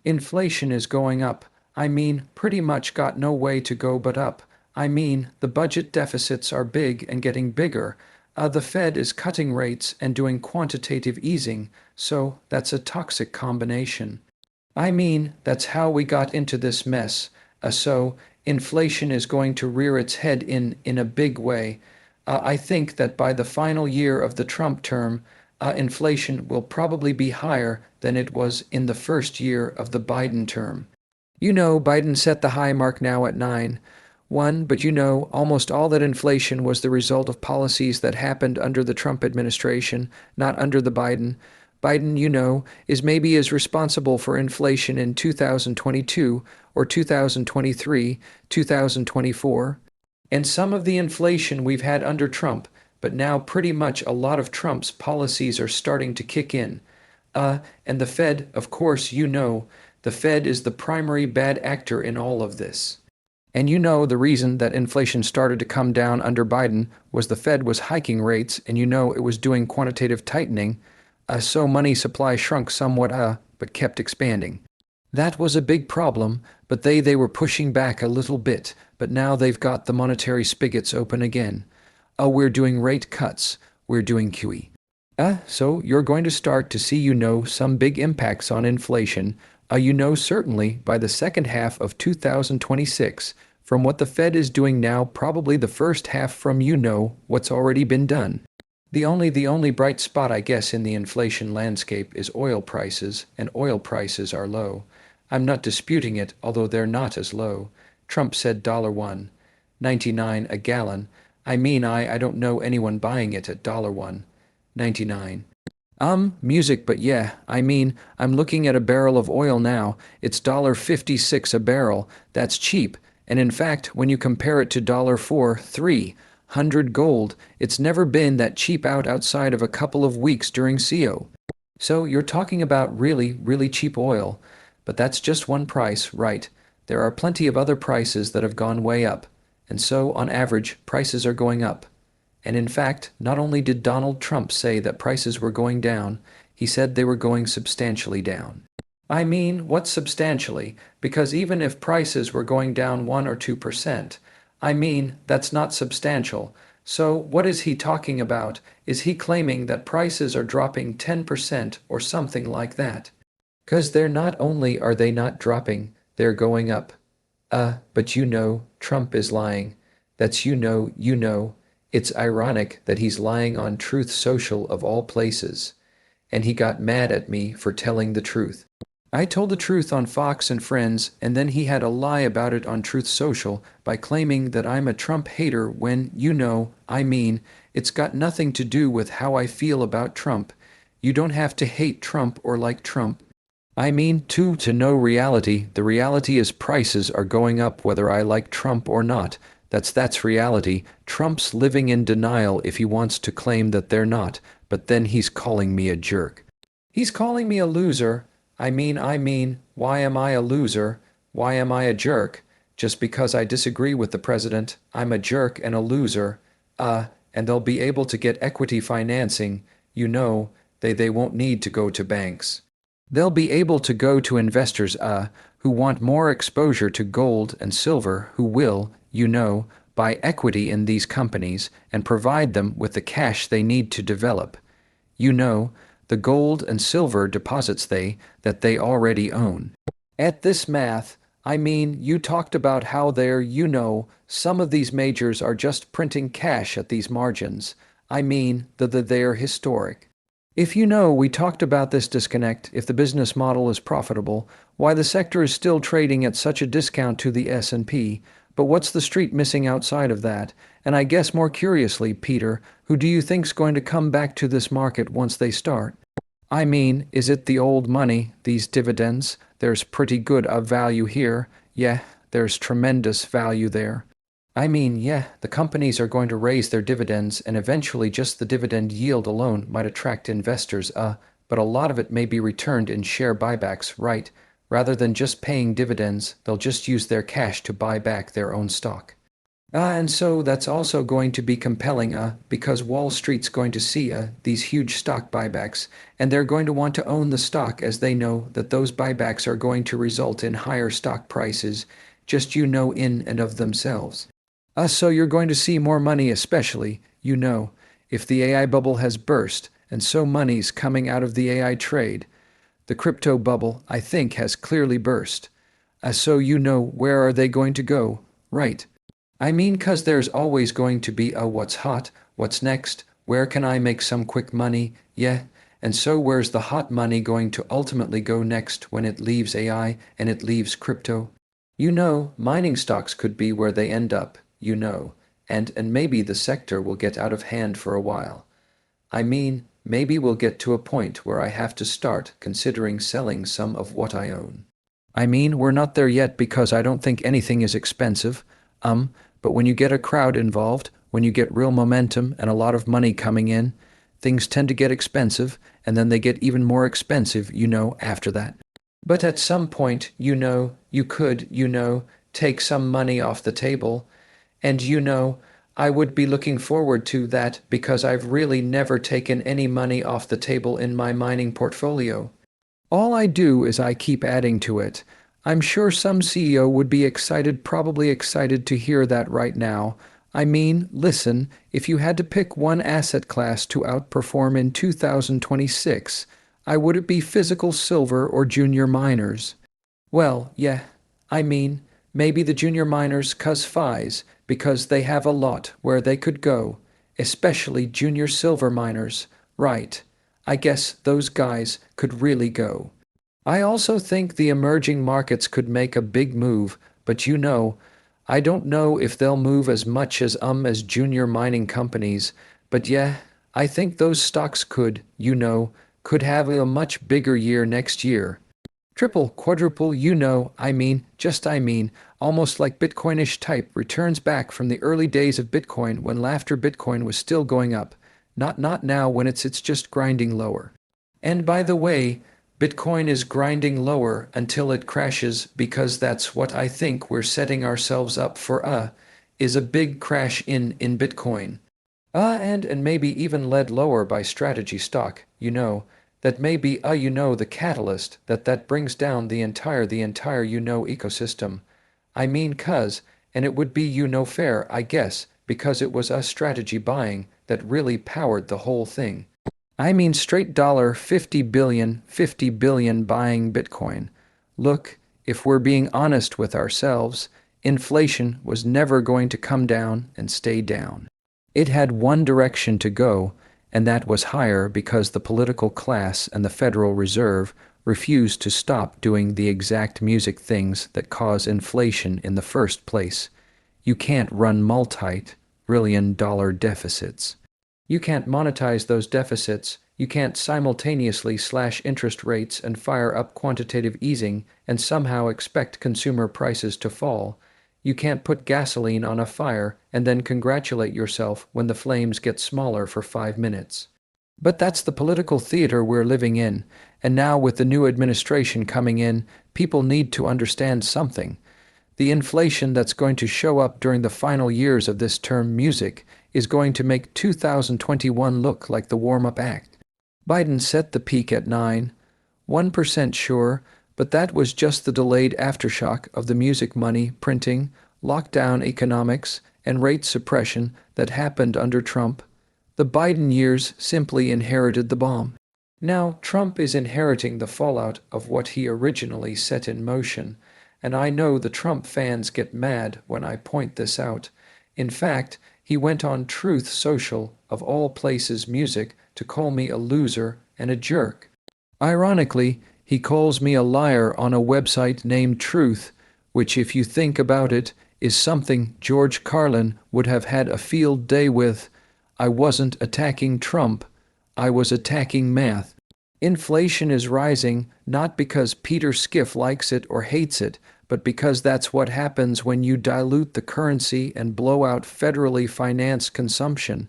Inflation is going up. I mean, pretty much got no way to go but up. I mean, the budget deficits are big and getting bigger. The Fed is cutting rates and doing quantitative easing, so that's a toxic combination. I mean, that's how we got into this mess. So, inflation is going to rear its head in a big way. I think that by the final year of the Trump term, inflation will probably be higher than it was in the first year of the Biden term. You know, Biden set the high mark now at 9.1, but you know, almost all that inflation was the result of policies that happened under the Trump administration, not under the Biden. Biden, you know, is maybe as responsible for inflation in 2022 or 2023, 2024. And some of the inflation we've had under Trump, but now pretty much a lot of Trump's policies are starting to kick in. And the Fed, of course, you know, the Fed is the primary bad actor in all of this. And you know the reason that inflation started to come down under Biden was the Fed was hiking rates, and you know it was doing quantitative tightening, so money supply shrunk somewhat, but kept expanding. That was a big problem, but they were pushing back a little bit, but now they've got the monetary spigots open again. We're doing rate cuts, we're doing QE. So you're going to start to see, you know, some big impacts on inflation, you know, certainly by the second half of 2026, from what the Fed is doing now, probably the first half from, you know, what's already been done. The only bright spot, I guess, in the inflation landscape is oil prices, and oil prices are low. I'm not disputing it, although they're not as low. Trump said $1.99 a gallon. I mean, I don't know anyone buying it at $1.99. Music, but yeah, I mean, I'm looking at a barrel of oil now. It's $1.56 a barrel. That's cheap. And in fact, when you compare it to $4.3 gold, it's never been that cheap outside of a couple of weeks during CO. So you're talking about really, really cheap oil. But that's just one price, right? There are plenty of other prices that have gone way up. And so, on average, prices are going up. And in fact, not only did Donald Trump say that prices were going down, he said they were going substantially down. I mean, what's substantially? Because even if prices were going down 1 or 2%, I mean, that's not substantial. So what is he talking about? Is he claiming that prices are dropping 10% or something like that? 'Cause they're not only are they not dropping, they're going up. But you know, Trump is lying. That's you know. It's ironic that he's lying on Truth Social of all places. And he got mad at me for telling the truth. I told the truth on Fox and Friends, and then he had a lie about it on Truth Social by claiming that I'm a Trump hater when, you know, I mean, it's got nothing to do with how I feel about Trump. You don't have to hate Trump or like Trump. I mean, to know reality, the reality is prices are going up whether I like Trump or not. That's reality. Trump's living in denial if he wants to claim that they're not, but then he's calling me a jerk. He's calling me a loser. I mean, why am I a loser? Why am I a jerk? Just because I disagree with the president, I'm a jerk and a loser. And they'll be able to get equity financing. You know, they won't need to go to banks. They'll be able to go to investors, who want more exposure to gold and silver, who will, you know, buy equity in these companies and provide them with the cash they need to develop. You know, the gold and silver deposits that they already own. At this math, I mean, you talked about how you know, some of these majors are just printing cash at these margins. I mean, they're historic. If you know, we talked about this disconnect, if the business model is profitable, why the sector is still trading at such a discount to the S&P, but what's the street missing outside of that? And I guess more curiously, Peter, who do you think's going to come back to this market once they start? I mean, is it the old money, these dividends? There's pretty good value here. Yeah, there's tremendous value there. I mean, yeah, the companies are going to raise their dividends, and eventually just the dividend yield alone might attract investors, but a lot of it may be returned in share buybacks, right? Rather than just paying dividends, they'll just use their cash to buy back their own stock. And so that's also going to be compelling, because Wall Street's going to see these huge stock buybacks, and they're going to want to own the stock as they know that those buybacks are going to result in higher stock prices, just in and of themselves. So you're going to see more money, especially, if the AI bubble has burst, and so money's coming out of the AI trade. The crypto bubble, I think, has clearly burst. So where are they going to go? Right. I mean, 'cause there's always going to be a what's hot, what's next, where can I make some quick money, yeah, and so where's the hot money going to ultimately go next when it leaves AI and it leaves crypto? Mining stocks could be where they end up, and maybe the sector will get out of hand for a while. I mean, maybe we'll get to a point where I have to start considering selling some of what I own. I mean, we're not there yet because I don't think anything is expensive, but when you get a crowd involved, when you get real momentum and a lot of money coming in, things tend to get expensive, and then they get even more expensive, after that. But at some point, you could, take some money off the table, and I would be looking forward to that because I've really never taken any money off the table in my mining portfolio. All I do is I keep adding to it. I'm sure some CEO would be excited, probably excited to hear that right now. I mean, listen, if you had to pick one asset class to outperform in 2026, would it be physical silver or junior miners? Well, yeah, I mean, maybe the junior miners 'cause FIs, because they have a lot where they could go, especially junior silver miners, right. I guess those guys could really go. I also think the emerging markets could make a big move, but I don't know if they'll move as much as junior mining companies, but yeah, I think those stocks could have a much bigger year next year. Triple, quadruple, I mean, almost like Bitcoinish type returns back from the early days of Bitcoin when laughter Bitcoin was still going up, not now when it's just grinding lower. And by the way, Bitcoin is grinding lower until it crashes because that's what I think we're setting ourselves up for, is a big crash in Bitcoin. And maybe even led lower by strategy stock, that may be, the catalyst that brings down the entire, ecosystem. I mean, and it would be, fair, I guess, because it was us strategy buying that really powered the whole thing. I mean straight dollar 50 billion buying Bitcoin. Look, if we're being honest with ourselves, inflation was never going to come down and stay down. It had one direction to go, and that was higher because the political class and the Federal Reserve refused to stop doing the exact music things that cause inflation in the first place. You can't run multi-trillion-dollar deficits. You can't monetize those deficits. You can't simultaneously slash interest rates and fire up quantitative easing and somehow expect consumer prices to fall. You can't put gasoline on a fire and then congratulate yourself when the flames get smaller for 5 minutes. But that's the political theater we're living in, and now with the new administration coming in, people need to understand something. The inflation that's going to show up during the final years of this term music is going to make 2021 look like the warm-up act. Biden set the peak at 1% sure, but that was just the delayed aftershock of the music money printing, lockdown economics, and rate suppression that happened under Trump. The Biden years simply inherited the bomb. Now Trump is inheriting the fallout of what he originally set in motion, and I know the Trump fans get mad when I point this out. In fact, he went on Truth Social, of all places music, to call me a loser and a jerk. Ironically, he calls me a liar on a website named Truth, which if you think about it, is something George Carlin would have had a field day with. I wasn't attacking Trump, I was attacking math. Inflation is rising not because Peter Schiff likes it or hates it, but because that's what happens when you dilute the currency and blow out federally financed consumption.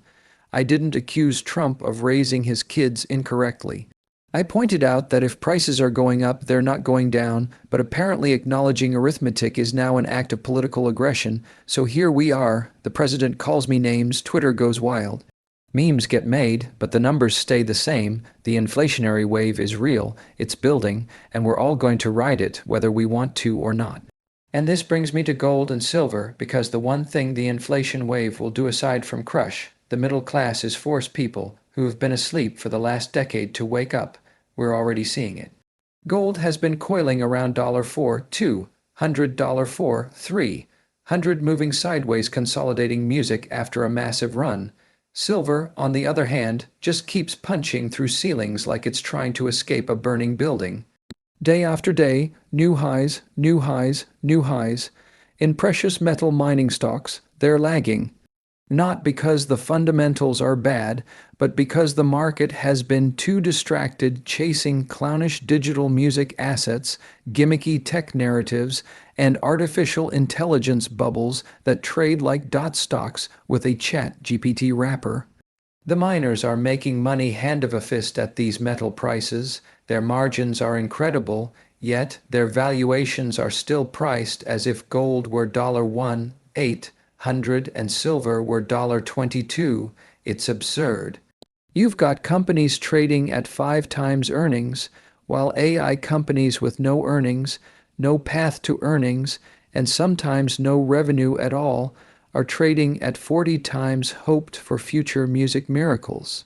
I didn't accuse Trump of raising his kids incorrectly. I pointed out that if prices are going up, they're not going down, but apparently acknowledging arithmetic is now an act of political aggression, so here we are, the president calls me names, Twitter goes wild. Memes get made, but the numbers stay the same, the inflationary wave is real, it's building, and we're all going to ride it, whether we want to or not. And this brings me to gold and silver, because the one thing the inflation wave will do aside from crush the middle class is force people who have been asleep for the last decade to wake up. We're already seeing it. Gold has been coiling around $4, $2, $100, $4, $300, moving sideways, consolidating music after a massive run. Silver, on the other hand, just keeps punching through ceilings like it's trying to escape a burning building. Day after day, new highs, new highs, new highs. In precious metal mining stocks, they're lagging. Not because the fundamentals are bad, but because the market has been too distracted chasing clownish digital music assets, gimmicky tech narratives, and artificial intelligence bubbles that trade like dot stocks with a chat GPT wrapper. The miners are making money hand of a fist at these metal prices, their margins are incredible, yet their valuations are still priced as if gold were $1,800 and silver were $22. It's absurd. You've got companies trading at 5 times earnings, while AI companies with no earnings, no path to earnings, and sometimes no revenue at all are trading at 40 times hoped for future music miracles.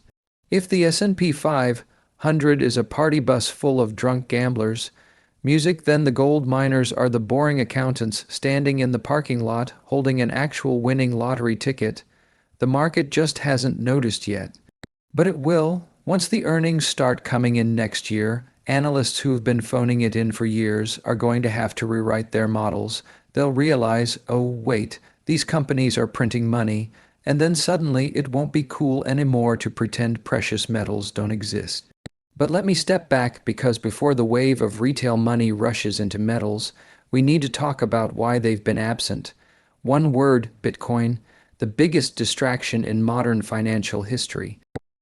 If the S&P 500 is a party bus full of drunk gamblers, music, then the gold miners are the boring accountants standing in the parking lot holding an actual winning lottery ticket. The market just hasn't noticed yet. But it will. Once the earnings start coming in next year, analysts who've been phoning it in for years are going to have to rewrite their models. They'll realize, oh wait, these companies are printing money, and then suddenly it won't be cool anymore to pretend precious metals don't exist. But let me step back, because before the wave of retail money rushes into metals, we need to talk about why they've been absent. One word, Bitcoin, the biggest distraction in modern financial history.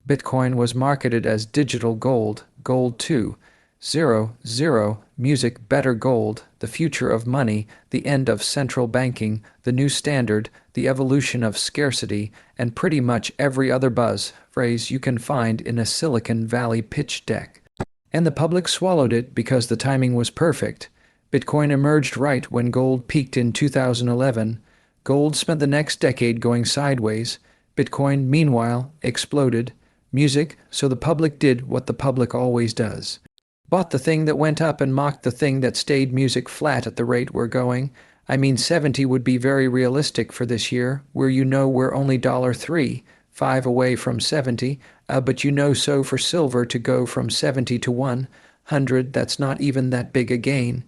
Bitcoin was marketed as digital gold, gold 2.0, music, better gold, the future of money, the end of central banking, the new standard, the evolution of scarcity, and pretty much every other buzz phrase you can find in a Silicon Valley pitch deck. And the public swallowed it because the timing was perfect. Bitcoin emerged right when gold peaked in 2011. Gold spent the next decade going sideways. Bitcoin, meanwhile, exploded. Music, so the public did what the public always does. Bought the thing that went up and mocked the thing that stayed. Music flat at the rate we're going. I mean, 70 would be very realistic for this year, where we're only $3.5 away from 70, but so for silver to go from 70 to 100, that's not even that big a gain.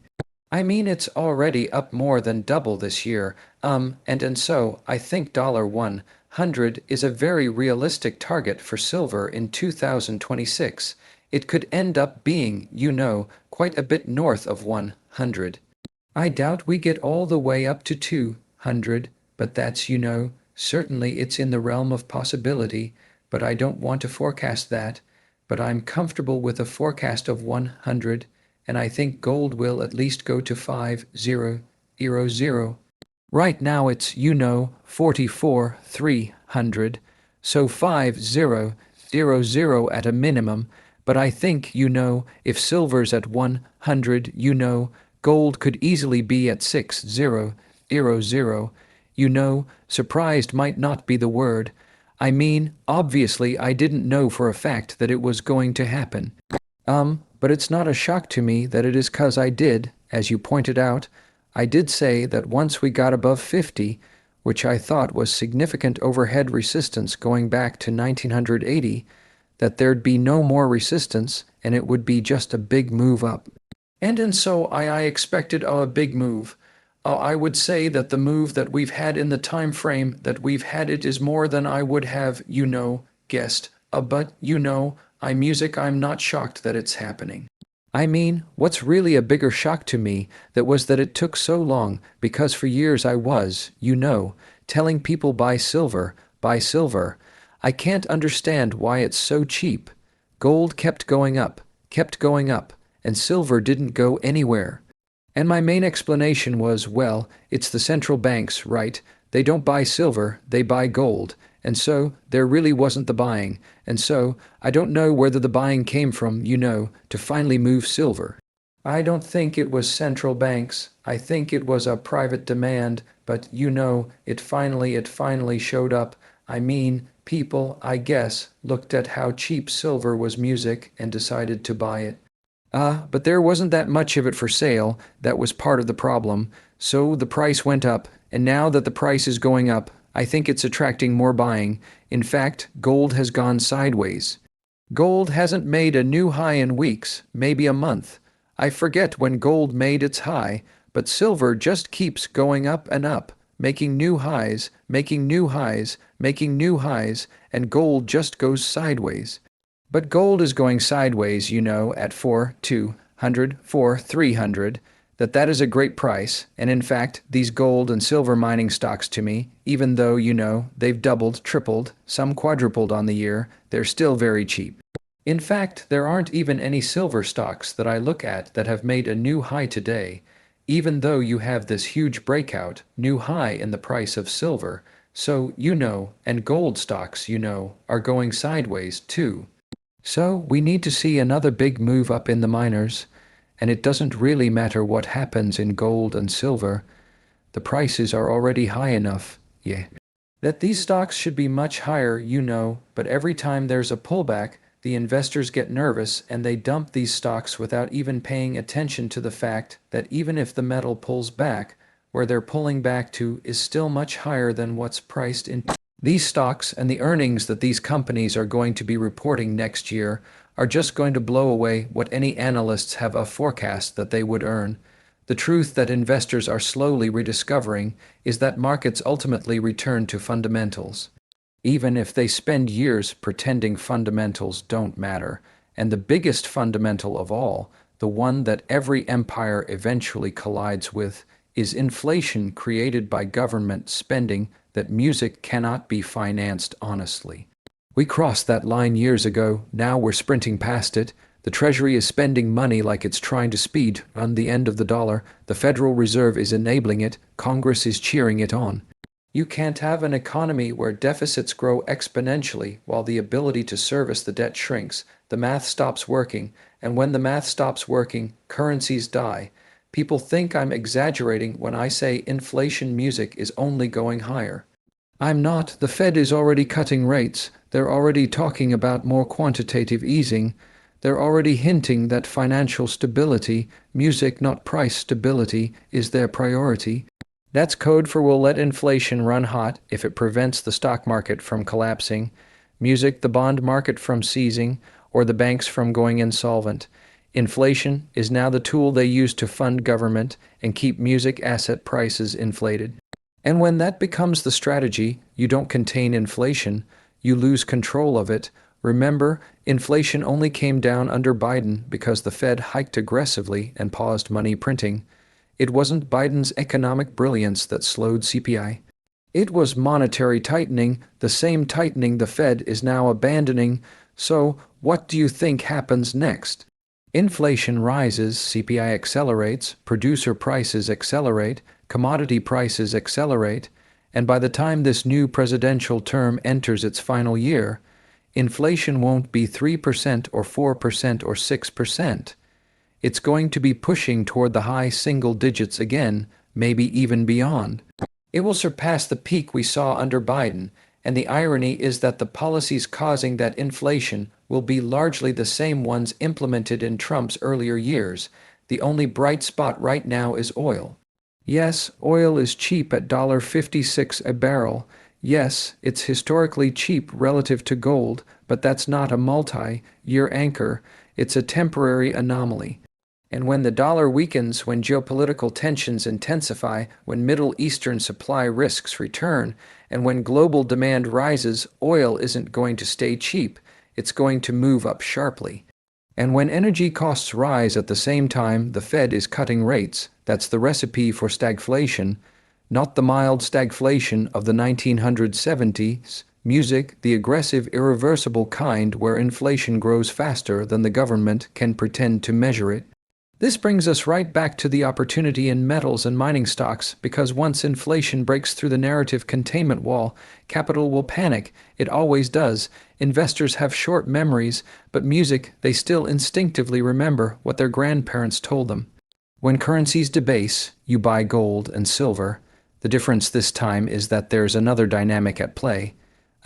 I mean, it's already up more than double this year, and so I think $100 is a very realistic target for silver in 2026. It could end up being, quite a bit north of 100. I doubt we get all the way up to 200, but that's, certainly it's in the realm of possibility, but I don't want to forecast that. But I'm comfortable with a forecast of 100, and I think gold will at least go to 5000. Right now it's, 44,300, so 5000 at a minimum. But I think, if silver's at 100, gold could easily be at 6000. Surprised might not be the word. I mean, obviously I didn't know for a fact that it was going to happen. But it's not a shock to me that it is 'cause I did, as you pointed out, I did say that once we got above 50, which I thought was significant overhead resistance going back to 1980, that there'd be no more resistance and it would be just a big move up. And so I expected a big move. I would say that the move that we've had in the time frame that we've had it is more than I would have, guessed. But, I'm not shocked that it's happening. I mean, what's really a bigger shock to me was that it took so long, because for years I was, telling people buy silver, buy silver. I can't understand why it's so cheap. Gold kept going up, kept going up, and silver didn't go anywhere. And my main explanation was, well, it's the central banks, right? They don't buy silver, they buy gold. And so, there really wasn't the buying. And so, I don't know whether the buying came from, to finally move silver. I don't think it was central banks. I think it was a private demand, but it finally showed up. I mean, people, I guess, looked at how cheap silver was music and decided to buy it. But there wasn't that much of it for sale. That was part of the problem. So the price went up, and now that the price is going up, I think it's attracting more buying. In fact, gold has gone sideways. Gold hasn't made a new high in weeks, maybe a month. I forget when gold made its high, but silver just keeps going up and up, making new highs, making new highs, making new highs, and gold just goes sideways. But gold is going sideways, at 4,200, 4,300. That is a great price, and in fact, these gold and silver mining stocks to me, even though, they've doubled, tripled, some quadrupled on the year, they're still very cheap. In fact, there aren't even any silver stocks that I look at that have made a new high today, even though you have this huge breakout, new high in the price of silver. So, and gold stocks, are going sideways too. So, we need to see another big move up in the miners, and it doesn't really matter what happens in gold and silver. The prices are already high enough, that these stocks should be much higher, but every time there's a pullback, the investors get nervous and they dump these stocks without even paying attention to the fact that even if the metal pulls back, where they're pulling back to is still much higher than what's priced in. These stocks and the earnings that these companies are going to be reporting next year are just going to blow away what any analysts have a forecast that they would earn. The truth that investors are slowly rediscovering is that markets ultimately return to fundamentals, even if they spend years pretending fundamentals don't matter. And the biggest fundamental of all, the one that every empire eventually collides with, is inflation created by government spending that music cannot be financed honestly. We crossed that line years ago, now we're sprinting past it. The Treasury is spending money like it's trying to speed on the end of the dollar. The Federal Reserve is enabling it. Congress is cheering it on. You can't have an economy where deficits grow exponentially while the ability to service the debt shrinks. The math stops working, and when the math stops working, currencies die. People think I'm exaggerating when I say inflation music is only going higher. I'm not. The Fed is already cutting rates. They're already talking about more quantitative easing. They're already hinting that financial stability, music not price stability, is their priority. That's code for we'll let inflation run hot if it prevents the stock market from collapsing, music the bond market from seizing, or the banks from going insolvent. Inflation is now the tool they use to fund government and keep music asset prices inflated. And when that becomes the strategy, you don't contain inflation, you lose control of it. Remember, inflation only came down under Biden because the Fed hiked aggressively and paused money printing. It wasn't Biden's economic brilliance that slowed CPI. It was monetary tightening, the same tightening the Fed is now abandoning. So, what do you think happens next? Inflation rises, CPI accelerates, producer prices accelerate, commodity prices accelerate, and by the time this new presidential term enters its final year, inflation won't be 3% or 4% or 6%. It's going to be pushing toward the high single digits again, maybe even beyond. It will surpass the peak we saw under Biden, and the irony is that the policies causing that inflation will be largely the same ones implemented in Trump's earlier years. The only bright spot right now is oil. Yes, oil is cheap at $56 a barrel. Yes, it's historically cheap relative to gold, but that's not a multi-year anchor. It's a temporary anomaly. And when the dollar weakens, when geopolitical tensions intensify, when Middle Eastern supply risks return, and when global demand rises, oil isn't going to stay cheap. It's going to move up sharply. And when energy costs rise at the same time the Fed is cutting rates, that's the recipe for stagflation, not the mild stagflation of the 1970s, Music, the aggressive, irreversible kind where inflation grows faster than the government can pretend to measure it. This brings us right back to the opportunity in metals and mining stocks, because once inflation breaks through the narrative containment wall, capital will panic. It always does. Investors have short memories, but music, they still instinctively remember what their grandparents told them. When currencies debase, you buy gold and silver. The difference this time is that there's another dynamic at play,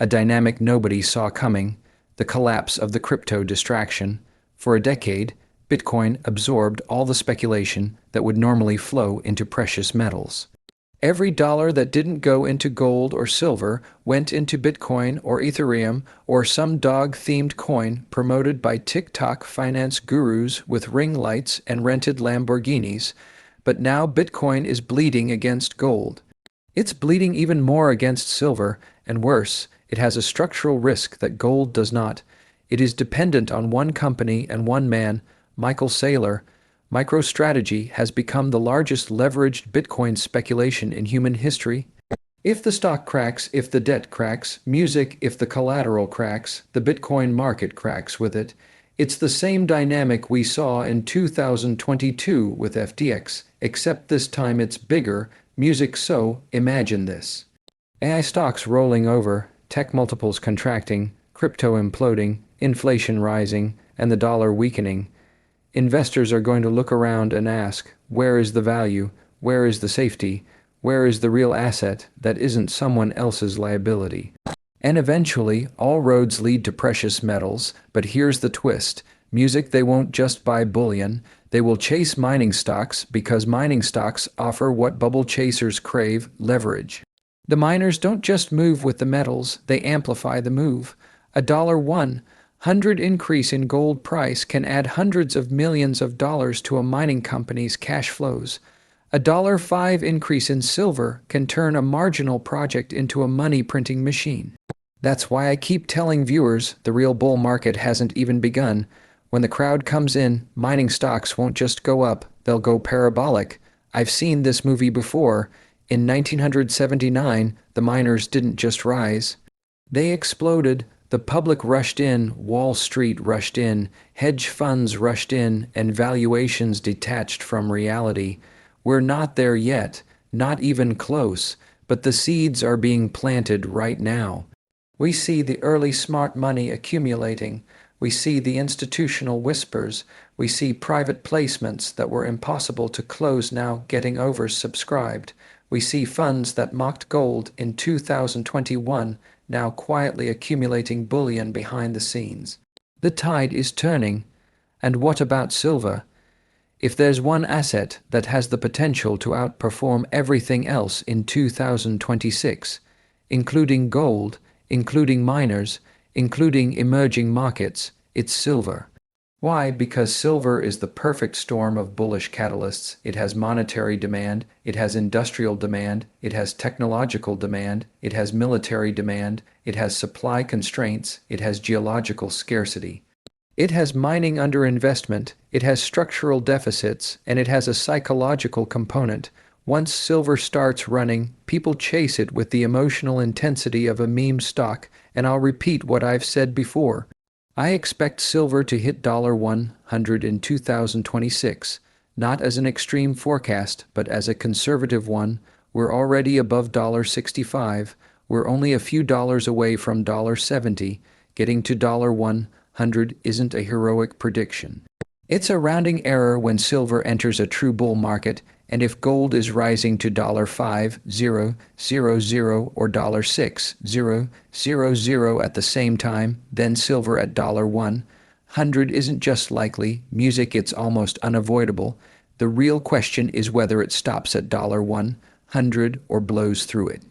a dynamic nobody saw coming, the collapse of the crypto distraction. For a decade, Bitcoin absorbed all the speculation that would normally flow into precious metals. Every dollar that didn't go into gold or silver went into Bitcoin or Ethereum or some dog-themed coin promoted by TikTok finance gurus with ring lights and rented Lamborghinis. But now Bitcoin is bleeding against gold. It's bleeding even more against silver, and worse, it has a structural risk that gold does not. It is dependent on one company and one man, Michael Saylor. MicroStrategy has become the largest leveraged Bitcoin speculation in human history. If the stock cracks, if the debt cracks, music, if the collateral cracks, the Bitcoin market cracks with it. It's the same dynamic we saw in 2022 with FTX, except this time it's bigger. Music, so imagine this. AI stocks rolling over, tech multiples contracting, crypto imploding, inflation rising, and the dollar weakening. Investors are going to look around and ask, where is the value? Where is the safety? Where is the real asset that isn't someone else's liability? And eventually, all roads lead to precious metals, but here's the twist. Music, they won't just buy bullion. They will chase mining stocks because mining stocks offer what bubble chasers crave, leverage. The miners don't just move with the metals, they amplify the move. $1 increase in gold price can add hundreds of millions of dollars to a mining company's cash flows. $5 increase in silver can turn a marginal project into a money-printing machine. That's why I keep telling viewers the real bull market hasn't even begun. When the crowd comes in, mining stocks won't just go up, they'll go parabolic. I've seen this movie before. In 1979, the miners didn't just rise. They exploded. The public rushed in, Wall Street rushed in, hedge funds rushed in, and valuations detached from reality. We're not there yet, not even close, but the seeds are being planted right now. We see the early smart money accumulating. We see the institutional whispers. We see private placements that were impossible to close now getting oversubscribed. We see funds that mocked gold in 2021 now quietly accumulating bullion behind the scenes. The tide is turning. And what about silver? If there's one asset that has the potential to outperform everything else in 2026, including gold, including miners, including emerging markets, it's silver. Why? Because silver is the perfect storm of bullish catalysts. It has monetary demand, it has industrial demand, it has technological demand, it has military demand, it has supply constraints, it has geological scarcity. It has mining underinvestment, it has structural deficits, and it has a psychological component. Once silver starts running, people chase it with the emotional intensity of a meme stock, and I'll repeat what I've said before. I expect silver to hit $100 in 2026, not as an extreme forecast, but as a conservative one. We're already above $65. We're only a few dollars away from $70. Getting to $100 isn't a heroic prediction. It's a rounding error when silver enters a true bull market, and if gold is rising to $5,000 or $6,000 at the same time, then silver at $100 isn't just likely. Music, it's almost unavoidable. The real question is whether it stops at $100 or blows through it.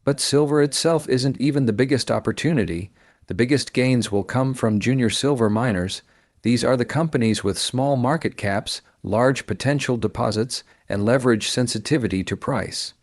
But silver itself isn't even the biggest opportunity. The biggest gains will come from junior silver miners. These are the companies with small market caps, large potential deposits, and leverage sensitivity to price.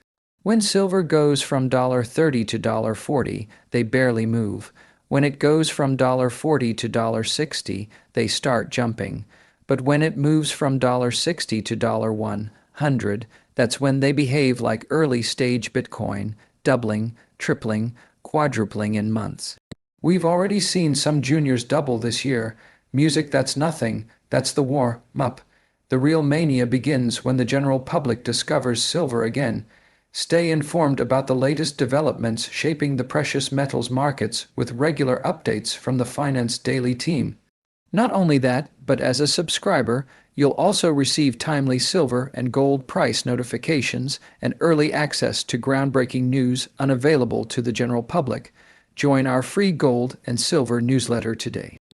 When silver goes from $30 to $40, they barely move. When it goes from $40 to $60, they start jumping. But when it moves from $60 to $100, that's when they behave like early-stage Bitcoin, doubling, tripling, quadrupling in months. We've already seen some juniors double this year. Music that's nothing, that's the warm-up. The real mania begins when the general public discovers silver again. Stay informed about the latest developments shaping the precious metals markets with regular updates from the Finance Daily team. Not only that, but as a subscriber, you'll also receive timely silver and gold price notifications and early access to groundbreaking news unavailable to the general public. Join our free gold and silver newsletter today.